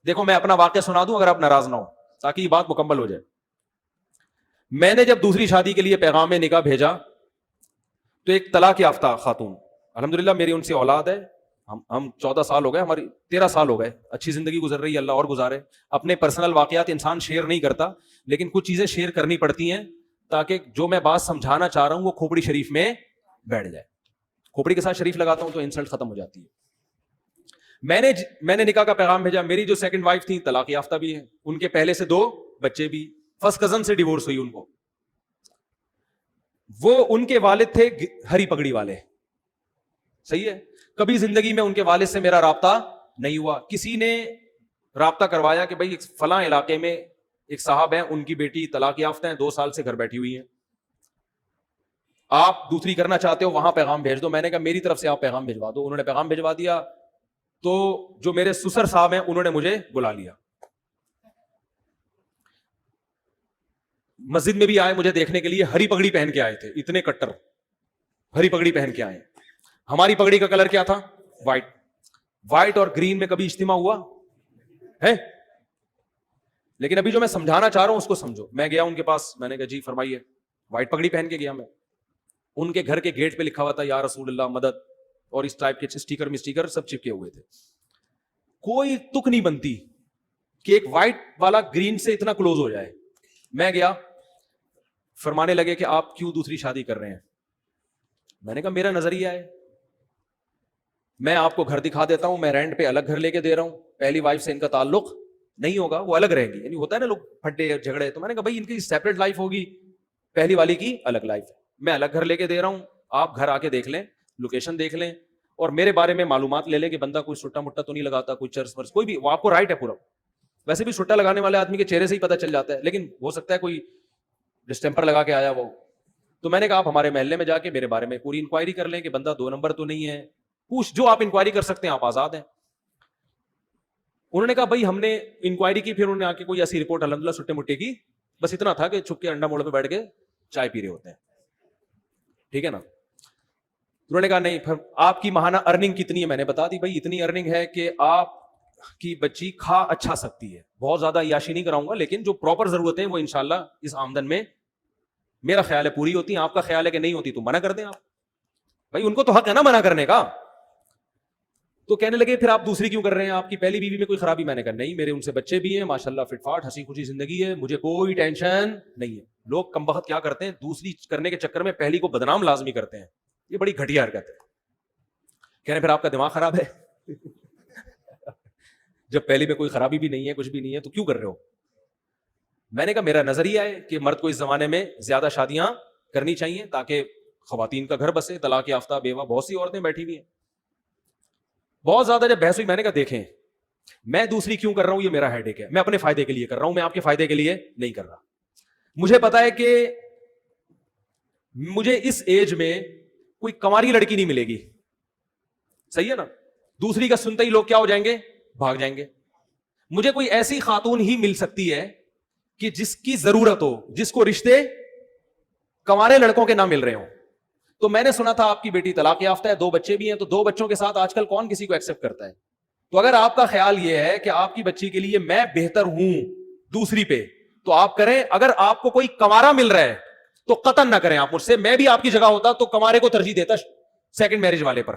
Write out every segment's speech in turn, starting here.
دیکھو میں اپنا واقعہ سنا دوں اگر آپ ناراض نہ ہو تاکہ یہ بات مکمل ہو جائے. میں نے جب دوسری شادی کے لیے پیغام نکاح بھیجا تو ایک طلاق یافتہ خاتون, الحمدللہ میری ان سے اولاد ہے, ہم 14 سال ہو گئے, ہماری 13 سال ہو گئے, اچھی زندگی گزر رہی ہے, اللہ اور گزارے. اپنے پرسنل واقعات انسان شیئر نہیں کرتا, لیکن کچھ چیزیں شیئر کرنی پڑتی ہیں تاکہ جو میں بات سمجھانا چاہ رہا ہوں وہ کھوپڑی شریف میں بیٹھ جائے. کھوپڑی کے ساتھ شریف لگاتا ہوں تو انسلٹ ختم ہو جاتی ہے. میں نے نکاح کا پیغام بھیجا. میری جو سیکنڈ وائف تھی طلاق یافتہ بھی ہیں, ان کے پہلے سے 2 بچے بھی, فرسٹ کزن سے ڈیورس ہوئی ان کو. وہ ان کے والد تھے ہری پگڑی والے, صحیح ہے. کبھی زندگی میں ان کے والد سے میرا رابطہ نہیں ہوا. کسی نے رابطہ کروایا کہ بھائی فلاں علاقے میں ایک صاحب ہیں, ان کی بیٹی طلاق یافتہ ہیں, 2 سال سے گھر بیٹھی ہوئی ہیں, آپ دوسری کرنا چاہتے ہو وہاں پیغام بھیج دو. میں نے کہا میری طرف سے آپ پیغام بھجوا دو. انہوں نے پیغام بھجوا دیا. تو جو میرے سسر صاحب ہیں انہوں نے مجھے بلا لیا, مسجد میں بھی آئے مجھے دیکھنے کے لیے. ہری پگڑی پہن کے آئے تھے, اتنے کٹر ہری پگڑی پہن کے آئے. ہماری پگڑی کا کلر کیا تھا؟ وائٹ اور گرین میں کبھی اجتماع ہوا ہے؟ لیکن ابھی جو میں سمجھانا چاہ رہا ہوں اس کو سمجھو. میں گیا ان کے پاس, میں نے کہا جی فرمائیے. وائٹ پگڑی پہن کے گیا میں. ان کے گھر کے گیٹ پہ لکھا ہوا تھا یا رسول اللہ مدد, اور اس ٹائپ کے اسٹیکر سب چپکے ہوئے تھے. کوئی تک نہیں بنتی کہ ایک وائٹ والا گرین سے اتنا کلوز ہو جائے. میں گیا, فرمانے لگے کہ آپ کیوں دوسری شادی کر رہے ہیں. میں نے کہا میرا نظریہ ہے, میں آپ کو گھر دکھا دیتا ہوں, میں رینٹ پہ الگ گھر لے کے دے رہا ہوں, پہلی وائف سے ان کا تعلق نہیں ہوگا, وہ الگ رہیں گی. یعنی ہوتا ہے نا لوگ پھٹے اور جھگڑے, تو میں نے کہا بھائی ان کی سیپریٹ لائف ہوگی, پہلی والی کی الگ لائف ہے. میں الگ گھر لے کے دے رہا ہوں, آپ گھر آ کے دیکھ لیں, لوکیشن دیکھ لیں, اور میرے بارے میں معلومات لے لیں کہ بندہ کوئی سٹا مٹا تو نہیں لگاتا, کوئی چرس ورس, کوئی بھی, وہ آپ کو رائٹ ہے پورا. ویسے بھی سٹا لگانے والے آدمی کے چہرے سے ہی پتہ چل جاتا ہے, لیکن ہو سکتا ہے کوئی ڈسٹمپر لگا کے آیا وہ. تو میں نے کہا آپ ہمارے محلے میں جا کے میرے بارے میں پوری انکوائری کر لیں کہ بندہ 2 نمبر تو نہیں ہے, پوچھ, جو آپ انکوائری کر سکتے ہیں, آپ آزاد ہیں. انہوں نے کہا بھائی ہم نے انکوائری کی, پھر انہوں نے آ کے کوئی ایسی رپورٹ الحمدللہ سٹے مٹے کی, بس اتنا تھا کہ چھپ کے انڈا موڑ پہ بیٹھ کے چائے پی رہے ہوتے ہیں, ٹھیک ہے نا. انہوں نے کہا نہیں, پھر آپ کی ماہانہ ارننگ کتنی ہے؟ میں نے بتا دی بھائی اتنی ارننگ ہے کہ آپ کی بچی کھا اچھا سکتی ہے. بہت زیادہ عیاشی نہیں کراؤں گا, لیکن جو پراپر ضرورتیں وہ انشاءاللہ اس آمدن میں میرا خیال ہے پوری ہوتی ہیں. آپ کا خیال ہے کہ نہیں ہوتی تو منع کر دیں آپ, بھائی ان کو تو حق ہے نا منع کرنے کا. تو کہنے لگے پھر آپ دوسری کیوں کر رہے ہیں, آپ کی پہلی بیوی میں کوئی خرابی؟ میں نے کہا نہیں, میرے ان سے بچے بھی ہیں ماشاءاللہ, فٹ فاٹ ہنسی خوشی زندگی ہے, مجھے کوئی ٹینشن نہیں ہے. لوگ کم بخت کیا کرتے ہیں, دوسری کرنے کے چکر میں پہلی کو بدنام لازمی کرتے ہیں. یہ بڑی گھٹیا حرکت ہے. کہہ رہے ہیں پھر آپ کا دماغ خراب ہے جب پہلی میں کوئی خرابی بھی نہیں ہے, کچھ بھی نہیں ہے, تو کیوں کر رہے ہو؟ میں نے کہا میرا نظریہ ہے کہ مرد کو اس زمانے میں زیادہ شادیاں کرنی چاہیے تاکہ خواتین کا گھر بسے. طلاق یافتہ بیوہ بہت سی عورتیں بیٹھی ہوئی ہیں. بہت زیادہ جب بحث ہوئی, میں نے کہا دیکھیں میں دوسری کیوں کر رہا ہوں, یہ میرا ہیڈیک ہے, میں اپنے فائدے کے لیے کر رہا ہوں, میں آپ کے فائدے کے لیے نہیں کر رہا. مجھے پتا ہے کہ مجھے اس ایج میں کوئی کنواری لڑکی نہیں ملے گی, صحیح ہے نا. دوسری کا سنتے ہی لوگ کیا ہو جائیں گے, بھاگ جائیں گے. مجھے کوئی ایسی خاتون ہی مل سکتی ہے کہ جس کی ضرورت ہو, جس کو رشتے کنوارے لڑکوں کے نہ مل رہے ہوں. تو میں نے سنا تھا آپ کی بیٹی طلاق یافتہ ہے, 2 بچے بھی ہیں, تو 2 بچوں کے ساتھ آج کل کون کسی کو ایکسپٹ کرتا ہے. تو اگر آپ کا خیال یہ ہے کہ آپ کی بچی کے لیے میں بہتر ہوں دوسری پہ, تو آپ کریں. اگر آپ کو کوئی کنوارا مل رہا ہے تو قطعا نہ کریں آپ مجھ سے. میں بھی آپ کی جگہ ہوتا تو کنوارے کو ترجیح دیتا سیکنڈ میرج والے پر.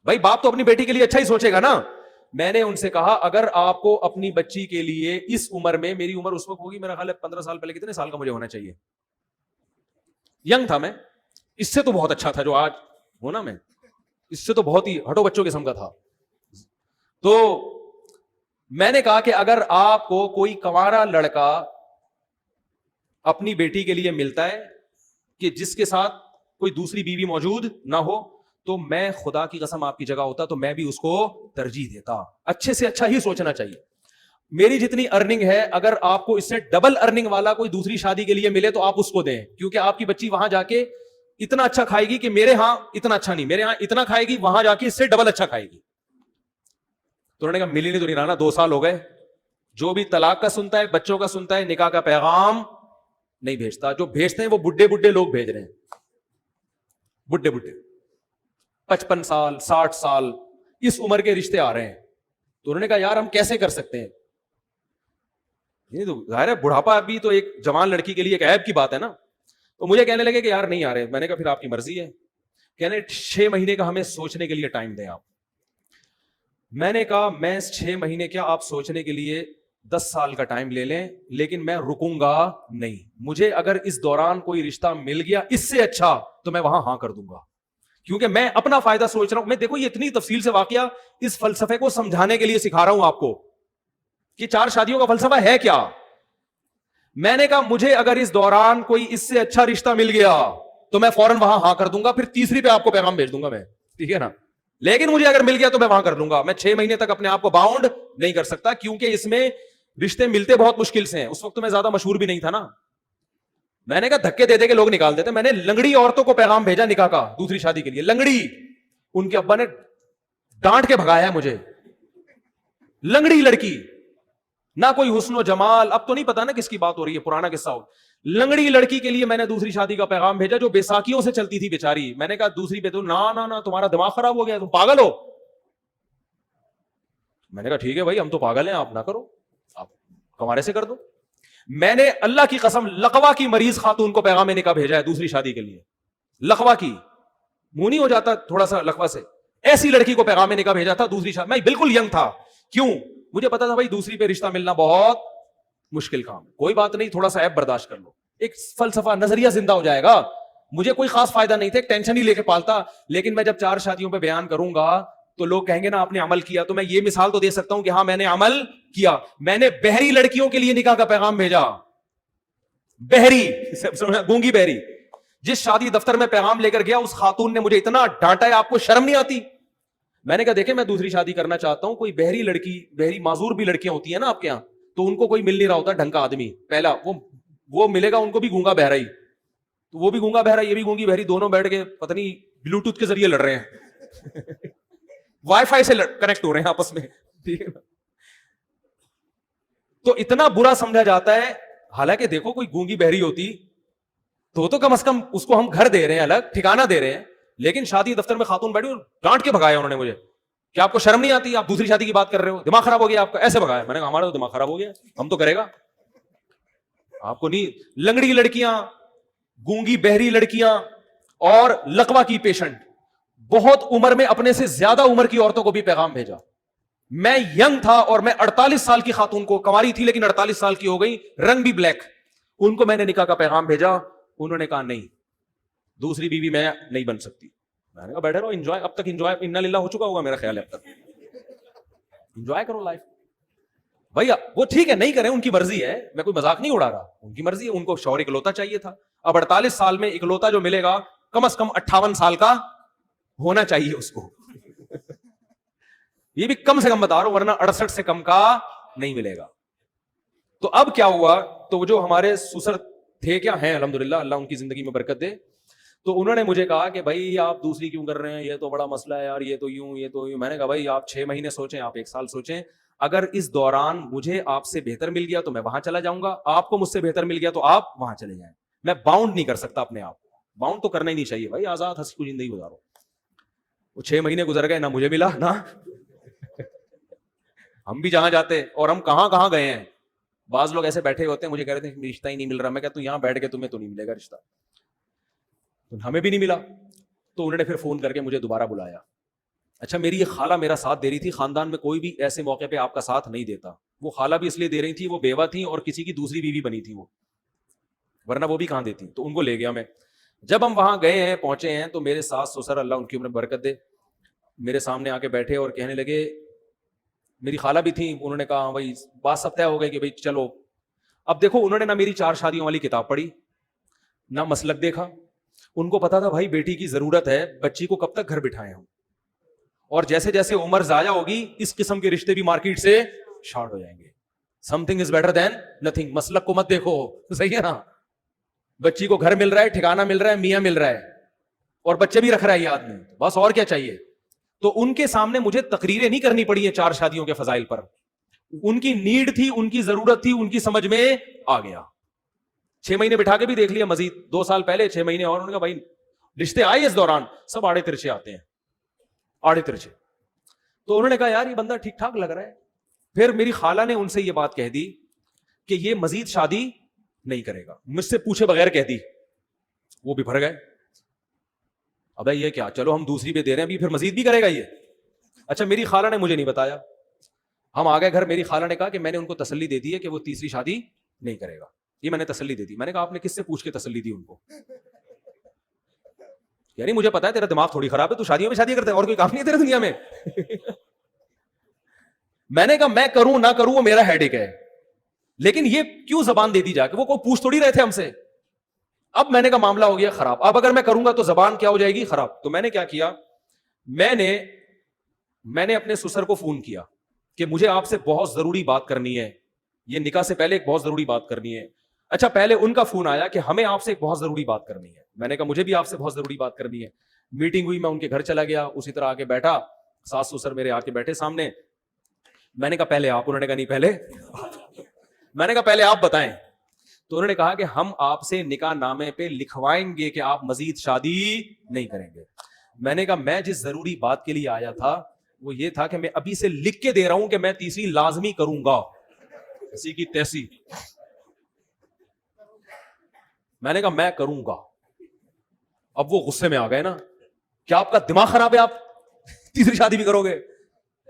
بھائی باپ تو اپنی بیٹی کے لیے اچھا ہی سوچے گا نا. میں نے ان سے کہا اگر آپ کو اپنی بچی کے لیے اس عمر میں, میری عمر اس وقت ہوگی میرا خیال ہے 15 سال پہلے, کتنے سال کا مجھے ہونا چاہیے, ینگ تھا میں, اس سے تو بہت اچھا تھا جو آج ہونا, میں اس سے تو بہت ہی ہٹو بچوں قسم کا تھا. تو میں نے کہا کہ اگر آپ کو کوئی کنوارا لڑکا اپنی بیٹی کے لیے ملتا ہے کہ جس کے ساتھ کوئی دوسری بیوی موجود نہ ہو, تو میں خدا کی قسم آپ کی جگہ ہوتا تو میں بھی اس کو ترجیح دیتا. اچھے سے اچھا ہی سوچنا چاہیے. میری جتنی ارننگ ہے, اگر آپ کو اس سے ڈبل ارننگ والا کوئی دوسری شادی کے لیے ملے تو آپ اس کو دیں, کیونکہ آپ کی بچی وہاں جا کے اتنا اچھا کھائے گی کہ میرے ہاں اتنا اچھا نہیں, میرے ہاں اتنا کھائے گی, وہاں جا کے اس سے ڈبل اچھا کھائے گی. تو انہوں نے کہا ملی نہیں تو نہیں رہنا, 2 سال ہو گئے. جو بھی طلاق کا سنتا ہے, بچوں کا سنتا ہے, نکاح کا پیغام نہیں بھیجتا. جو بھیجتے ہیں وہ بڈھے لوگ بھیج رہے ہیں, بڈھے 55 سال 60 سال اس عمر کے رشتے آ رہے ہیں. تو انہوں نے کہا یار ہم کیسے کر سکتے ہیں, یہ تو ظاہر ہے بڑھاپا بھی تو ایک جوان لڑکی کے لیے ایک عیب کی بات ہے نا. تو مجھے کہنے لگے کہ یار نہیں آ رہے. میں نے کہا پھر آپ کی مرضی ہے. کہنے 6 مہینے کا ہمیں سوچنے کے لیے ٹائم دیں آپ. میں نے کہا میں 6 مہینے کیا آپ سوچنے کے لیے 10 سال کا ٹائم لے لیں, لیکن میں رکوں گا نہیں. مجھے اگر اس دوران کوئی رشتہ مل گیا اس سے اچھا تو میں وہاں ہاں کر دوں گا, کیونکہ میں اپنا فائدہ سوچ رہا ہوں. میں دیکھو یہ اتنی تفصیل سے واقعہ اس فلسفے کو سمجھانے کے لیے سکھا رہا ہوں آپ کو کہ 4 شادیوں کا فلسفہ ہے کیا. میں نے کہا مجھے اگر اس دوران کوئی اس سے اچھا رشتہ مل گیا تو میں فوراً وہاں ہاں کر دوں گا, پھر تیسری پہ آپ کو پیغام بھیج دوں گا میں, ٹھیک ہے نا. لیکن مجھے اگر مل گیا تو میں وہاں کر لوں گا. میں 6 مہینے تک اپنے آپ کو باؤنڈ نہیں کر سکتا, کیونکہ اس میں رشتے ملتے بہت مشکل سے ہیں. اس وقت تو میں زیادہ مشہور بھی نہیں تھا نا. میں نے کہا دھکے دے دے کے لوگ نکال دیتے. میں نے لنگڑی عورتوں کو پیغام بھیجا نکاح کا دوسری شادی کے لیے. لنگڑی, ان کے ابا نے ڈانٹ کے بھگایا مجھے. لنگڑی لڑکی, نہ کوئی حسن و جمال, اب تو نہیں پتا نا کس کی بات ہو رہی ہے, پرانا قصہ ہو. لنگڑی لڑکی کے لیے میں نے دوسری شادی کا پیغام بھیجا جو بیساکھیوں سے چلتی تھی بیچاری. میں نے کہا دوسری پہ تو نا تمہارا دماغ خراب ہو گیا, تم پاگل ہو. میں نے کہا ٹھیک ہے بھائی ہم تو پاگل ہیں, آپ نہ کرو, آپ ہمارے سے کر دو. میں نے اللہ کی قسم لقوا کی مریض خاتون کو پیغام نکاح بھیجا ہے دوسری شادی کے لیے. لقوا کی, منہ نہیں ہو جاتا تھوڑا سا لقوا سے, ایسی لڑکی کو پیغام نکاح بھیجا تھا دوسری شادی. میں بالکل ینگ تھا. کیوں؟ مجھے پتا تھا بھائی دوسری پہ رشتہ ملنا بہت مشکل کام. کوئی بات نہیں, تھوڑا سا ایپ برداشت کر لو. ایک فلسفہ نظریہ زندہ ہو جائے گا. مجھے کوئی خاص فائدہ نہیں تھا, ایک ٹینشن ہی لے کے پالتا. لیکن میں جب 4 شادیوں پہ بیان کروں گا تو لوگ کہیں گے نا آپ نے عمل کیا. تو میں یہ مثال تو دے سکتا ہوں کہ ہاں میں نے عمل کیا. میں نے بہری لڑکیوں کے لیے نکاح کا پیغام بھیجا. بہری, گونگی بہری. جس شادی دفتر میں پیغام لے کر گیا اس خاتون نے مجھے اتنا ڈانٹا ہے, آپ کو شرم نہیں آتی. میں نے کہا دیکھیں میں دوسری شادی کرنا چاہتا ہوں, کوئی بہری لڑکی, بہری معذور بھی لڑکیاں ہوتی ہیں نا آپ کے یہاں, تو ان کو کوئی مل نہیں رہا ہوتا ڈھنگ کا آدمی. پہلا وہ ملے گا ان کو بھی گونگا بہرا ہی, تو وہ بھی گونگا بہرا یہ بھی گونگی بہری, دونوں بیٹھ کے پتہ نہیں بلوٹوتھ کے ذریعے لڑ رہے ہیں, وائی فائی سے کنیکٹ ہو رہے ہیں آپس میں, ٹھیک ہے. تو اتنا برا سمجھا جاتا ہے. حالانکہ دیکھو کوئی گونگی بہری ہوتی تو کم از کم اس کو ہم گھر دے رہے ہیں, الگ ٹھکانہ دے رہے ہیں. لیکن شادی دفتر میں خاتون بیٹھی, ڈانٹ کے بھگایا انہوں نے مجھے. کیا آپ کو شرم نہیں آتی, آپ دوسری شادی کی بات کر رہے ہو, دماغ خراب ہو گیا آپ کا, ایسے بھگایا. میں نے کہا ہمارا تو دماغ خراب ہو گیا, ہم تو کرے گا, آپ کو نہیں. لنگڑی لڑکیاں, گونگی بہری لڑکیاں اور لقوا کی پیشنٹ, بہت عمر میں اپنے سے زیادہ عمر کی عورتوں کو بھی پیغام بھیجا. میں ینگ تھا اور میں 48 سال کی خاتون کو, کنواری تھی لیکن 48 سال کی ہو گئی, رنگ بھی بلیک, ان کو میں نے نکاح کا پیغام بھیجا. انہوں نے کہا نہیں, دوسری بیوی میں نہیں بن سکتی. میں نے کہا بیٹھے رہو, انجوائے, اب تک انجوائے انا للہ ہو چکا ہوگا میرا خیال ہے, اب تک انجوائے کرو لائف. بھائی وہ ٹھیک ہے نہیں کریں, ان کی مرضی ہے, میں کوئی مذاق نہیں اڑا رہا, ان کی مرضی ہے. ان کو شوہر اکلوتا چاہیے تھا. اب 48 سال میں اکلوتا جو ملے گا کم از کم 58 سال کا ہونا چاہیے اس کو. یہ بھی کم سے کم بتا رہا ہوں, ورنہ 68 سے کم کا نہیں ملے گا. تو اب کیا ہوا, تو جو ہمارے سسر تھے, کیا ہیں الحمدللہ, اللہ ان کی زندگی میں برکت دے, تو انہوں نے مجھے کہا کہ بھائی آپ دوسری کیوں کر رہے ہیں, یہ تو بڑا مسئلہ ہے یار, یہ تو یوں یہ تو یوں. میں نے کہا بھائی آپ 6 مہینے سوچیں, آپ 1 سال سوچیں, اگر اس دوران مجھے آپ سے بہتر مل گیا تو میں وہاں چلا جاؤں گا, آپ کو مجھ سے بہتر مل گیا تو آپ وہاں چلے جائیں. میں باؤنڈ نہیں کر سکتا اپنے آپ, باؤنڈ تو کرنا ہی نہیں چاہیے بھائی, آزاد ہنسی خوشی زندگی گزارو. وہ 6 مہینے گزر گئے, نہ مجھے ملا نہ ہم بھی جہاں جاتے, اور ہم کہاں کہاں گئے ہیں. بعض لوگ ایسے بیٹھے ہوتے ہیں, مجھے کہہ رہے تھے رشتہ ہی نہیں مل رہا. میں کہتا ہوں یہاں بیٹھ کے تمہیں تو نہیں ملے گا رشتہ, ہمیں بھی نہیں ملا. تو انہوں نے پھر فون کر کے مجھے دوبارہ بلایا. اچھا میری یہ خالہ میرا ساتھ دے رہی تھی, خاندان میں کوئی بھی ایسے موقع پہ آپ کا ساتھ نہیں دیتا. وہ خالہ بھی اس لیے دے رہی تھی, وہ بیوہ تھی اور کسی کی دوسری بیوی بنی تھی وہ, ورنہ وہ بھی کہاں دیتی. تو ان کو لے گیا میں. جب ہم وہاں گئے ہیں, پہنچے ہیں, تو میرے ساس سسر اللہ ان کی عمر برکت دے میرے سامنے آ کے بیٹھے اور کہنے لگے, میری خالہ بھی تھی, انہوں نے کہا بھائی بات سب طے ہو گئی کہ بھائی چلو. اب دیکھو انہوں نے نہ میری 4 شادیوں والی کتاب پڑھی, نہ مسلک دیکھا. ان کو پتا تھا بھائی بیٹی کی ضرورت ہے, بچی کو کب تک گھر بٹھائے ہم, اور جیسے جیسے عمر ضائع ہوگی اس قسم کے رشتے بھی مارکیٹ سے شارٹ ہو جائیں گے. Some thing is better than nothing. مسلک کو مت دیکھو, صحیح ہے نا, بچی کو گھر مل رہا ہے, ٹھکانہ مل رہا ہے, میاں مل رہا ہے, اور بچے بھی رکھ رہا ہے یہ آدمی, بس اور کیا چاہیے. تو ان کے سامنے مجھے تقریریں نہیں کرنی پڑی ہیں 4 شادیوں کے فضائل پر. ان کی نیڈ تھی, ان کی ضرورت تھی, ان کی سمجھ میں آ گیا. 6 مہینے بٹھا کے بھی دیکھ لیا, مزید 2 سال پہلے 6 مہینے اور. انہوں نے کہا بھائی رشتے آئے اس دوران, سب آڑے ترچے آتے ہیں, آڑے ترچے. تو انہوں نے کہا یار یہ بندہ ٹھیک ٹھاک لگ رہا ہے. پھر میری خالہ نے ان سے یہ بات کہہ دی کہ یہ مزید شادی نہیں کرے گا, مجھ سے پوچھے بغیر کہہ دی. وہ بھی بھر گئے, ابے یہ کیا, چلو ہم دوسری بھی دے رہے ہیں, ابھی پھر مزید بھی کرے گا یہ. اچھا میری خالہ نے مجھے نہیں بتایا, ہم آ گئے گھر, میری خالہ نے کہا کہ میں نے ان کو تسلی دے دی ہے کہ وہ تیسری شادی نہیں کرے گا. یہ میں نے تسلی دے دی. میں نے کہا آپ نے کس سے پوچھ کے تسلی دی ان کو؟ یعنی مجھے پتا ہے تیرا دماغ تھوڑی خراب ہے, تو شادیوں میں شادی کرتے ہیں, اور کوئی کام نہیں ہے تیرے دنیا میں. میں نے کہا میں کروں نہ کروں وہ میرا ہیڈ ایک ہے, لیکن یہ کیوں زبان دے دی جا کے, وہ کوئی پوچھ تھوڑی رہے تھے ہم سے. اب میں نے کہا معاملہ ہو گیا خراب, اب اگر میں کروں گا تو زبان کیا ہو جائے گی خراب. تو میں نے کیا کیا, میں نے اپنے سسر کو فون کیا کہ مجھے آپ سے بہت ضروری بات کرنی ہے, یہ نکاح سے پہلے ایک بہت ضروری بات کرنی ہے. اچھا پہلے ان کا فون آیا کہ ہمیں آپ سے ایک بہت ضروری بات کرنی ہے. میں نے کہا مجھے بھی آپ سے بہت ضروری بات کرنی ہے. میٹنگ ہوئی, میں ان کے گھر چلا گیا, اسی طرح آ کے بیٹھا, ساس سسر میرے آ کے بیٹھے سامنے. میں نے کہا پہلے آپ, انہوں نے کہا نہیں پہلے. میں نے کہا پہلے آپ بتائیں. تو انہوں نے کہا کہ ہم آپ سے نکاح نامے پہ لکھوائیں گے کہ آپ مزید شادی نہیں کریں گے. میں نے کہا میں جس ضروری بات کے لیے آیا تھا وہ یہ تھا کہ میں ابھی سے لکھ کے دے رہا ہوں کہ میں تیسری لازمی کروں گا, ایسی کی تیسی. میں نے کہا میں کروں گا. اب وہ غصے میں آ گئے نا, کیا آپ کا دماغ خراب ہے, آپ تیسری شادی بھی کرو گے,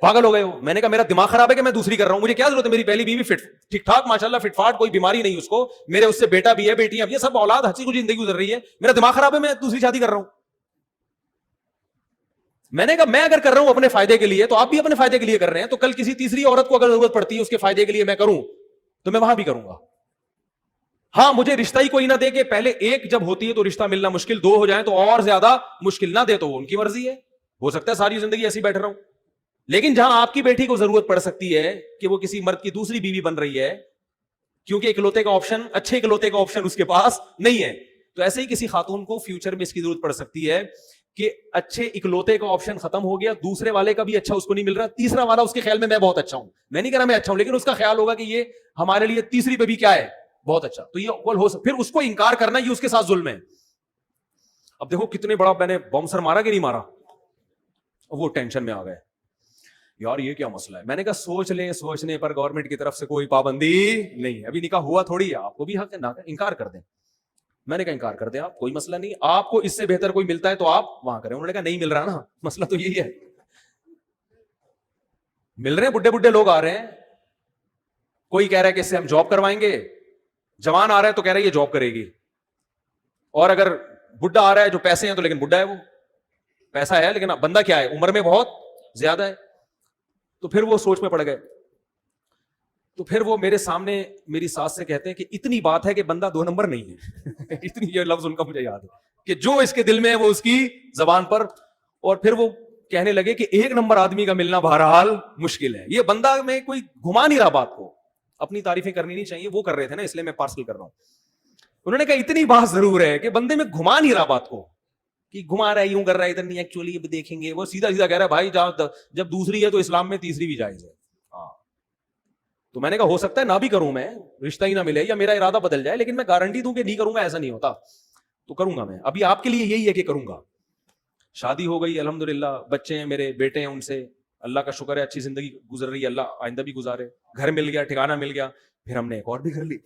پاگل ہو گئے ہو. میں نے کہا میرا دماغ خراب ہے کہ میں دوسری کر رہا ہوں, مجھے کیا ضرورت ہے, میری پہلی بیوی فٹ ٹھیک ٹھاک ماشاءاللہ فٹ فاٹ, کوئی بیماری نہیں اس کو, میرے اس سے بیٹا بھی ہے بیٹیاں بھی, یہ سب اولاد ہنسی خوشی زندگی گزر رہی ہے, میرا دماغ خراب ہے میں دوسری شادی کر رہا ہوں. میں نے کہا میں اگر کر رہا ہوں اپنے فائدے کے لیے تو آپ بھی اپنے فائدے کے لیے کر رہے ہیں, تو کل کسی تیسری عورت کو اگر ضرورت پڑتی ہے اس کے فائدے کے لیے میں کروں تو میں وہاں بھی کروں گا. ہاں مجھے رشتہ ہی کوئی نہ دے کہ پہلے ایک جب ہوتی ہے تو رشتہ ملنا مشکل, دو ہو جائیں تو اور زیادہ مشکل, نہ دے تو وہ ان کی مرضی ہے, ہو سکتا ہے ساری زندگی ایسی بیٹھ رہا ہوں. لیکن جہاں آپ کی بیٹی کو ضرورت پڑ سکتی ہے کہ وہ کسی مرد کی دوسری بیوی بن رہی ہے کیونکہ اکلوتے کا آپشن, اچھے اکلوتے کا آپشن اس کے پاس نہیں ہے, تو ایسے ہی کسی خاتون کو فیوچر میں اس کی ضرورت پڑ سکتی ہے کہ اچھے اکلوتے کا آپشن ختم ہو گیا, دوسرے والے کا بھی اچھا اس کو نہیں مل رہا, تیسرا والا اس کے خیال میں بہت اچھا ہوں, میں نہیں کہہ رہا میں اچھا ہوں, لیکن اس کا خیال ہوگا کہ یہ ہمارے لیے تیسری پہ بھی کیا ہے بہت اچھا, تو یہ اول ہو سکتا, پھر اس کو انکار کرنا یہ اس کے ساتھ ظلم ہے. اب دیکھو کتنے بڑا میں نے بم سر مارا کہ نہیں مارا, وہ ٹینشن میں آ گئے یار یہ کیا مسئلہ ہے. میں نے کہا سوچ لیں, سوچنے پر گورنمنٹ کی طرف سے کوئی پابندی نہیں ہے, ابھی نکاح ہوا تھوڑی ہے, آپ کو بھی حق ہے نہ انکار کر دیں. میں نے کہا انکار کر دیں آپ, کوئی مسئلہ نہیں, آپ کو اس سے بہتر کوئی ملتا ہے تو آپ وہاں کریں. انہوں نے کہا نہیں مل رہا نا, مسئلہ تو یہی ہے, مل رہے ہیں بڈھے بڈھے لوگ آ رہے ہیں, کوئی کہہ رہا ہے کہ اس سے ہم جاب کروائیں گے, جوان آ رہا ہے تو کہہ رہا ہے یہ جاب کرے گی, اور اگر بڈھا آ رہا ہے جو پیسے ہیں تو لیکن بڈھا ہے, وہ پیسہ ہے لیکن بندہ کیا ہے عمر میں بہت زیادہ ہے. تو پھر وہ سوچ میں پڑ گئے, تو پھر وہ میرے سامنے میری ساس سے کہتے ہیں کہ اتنی بات ہے کہ بندہ 2 نمبر نہیں ہے. اتنی, یہ لفظ ان کا مجھے یاد ہے کہ جو اس کے دل میں ہے وہ اس کی زبان پر, اور پھر وہ کہنے لگے کہ 1 نمبر آدمی کا ملنا بہرحال مشکل ہے. یہ بندہ میں کوئی گھما نہیں رہا بات کو, اپنی تعریفیں کرنی نہیں چاہیے, وہ کر رہے تھے نا اس لیے میں پارسل کر رہا ہوں. انہوں نے کہا اتنی بات ضرور ہے کہ بندے میں گھما نہیں رہا بات کو, کہ گھما رہا ہے یوں کر رہا ہے ادھر نہیں, ایکچولی یہ دیکھیں گے, وہ سیدھا سیدھا کہہ رہا ہے بھائی جب دوسری ہے تو اسلام میں تیسری بھی جائز ہے. ہاں تو میں نے کہا ہو سکتا ہے نہ بھی کروں میں, رشتہ ہی نہ ملے یا میرا ارادہ بدل جائے, لیکن میں گارنٹی دوں کہ نہیں کروں گا ایسا نہیں ہوتا, تو کروں گا میں. ابھی آپ کے لیے یہی ہے کہ کروں گا. شادی ہو گئی الحمدللہ, بچے ہیں میرے, بیٹے ہیں, ان سے اللہ کا شکر ہے اچھی زندگی گزر رہی ہے, اللہ آئندہ بھی گزارے. گھر مل گیا, ٹھکانہ مل گیا, پھر ہم نے ایک اور بھی گھر لی.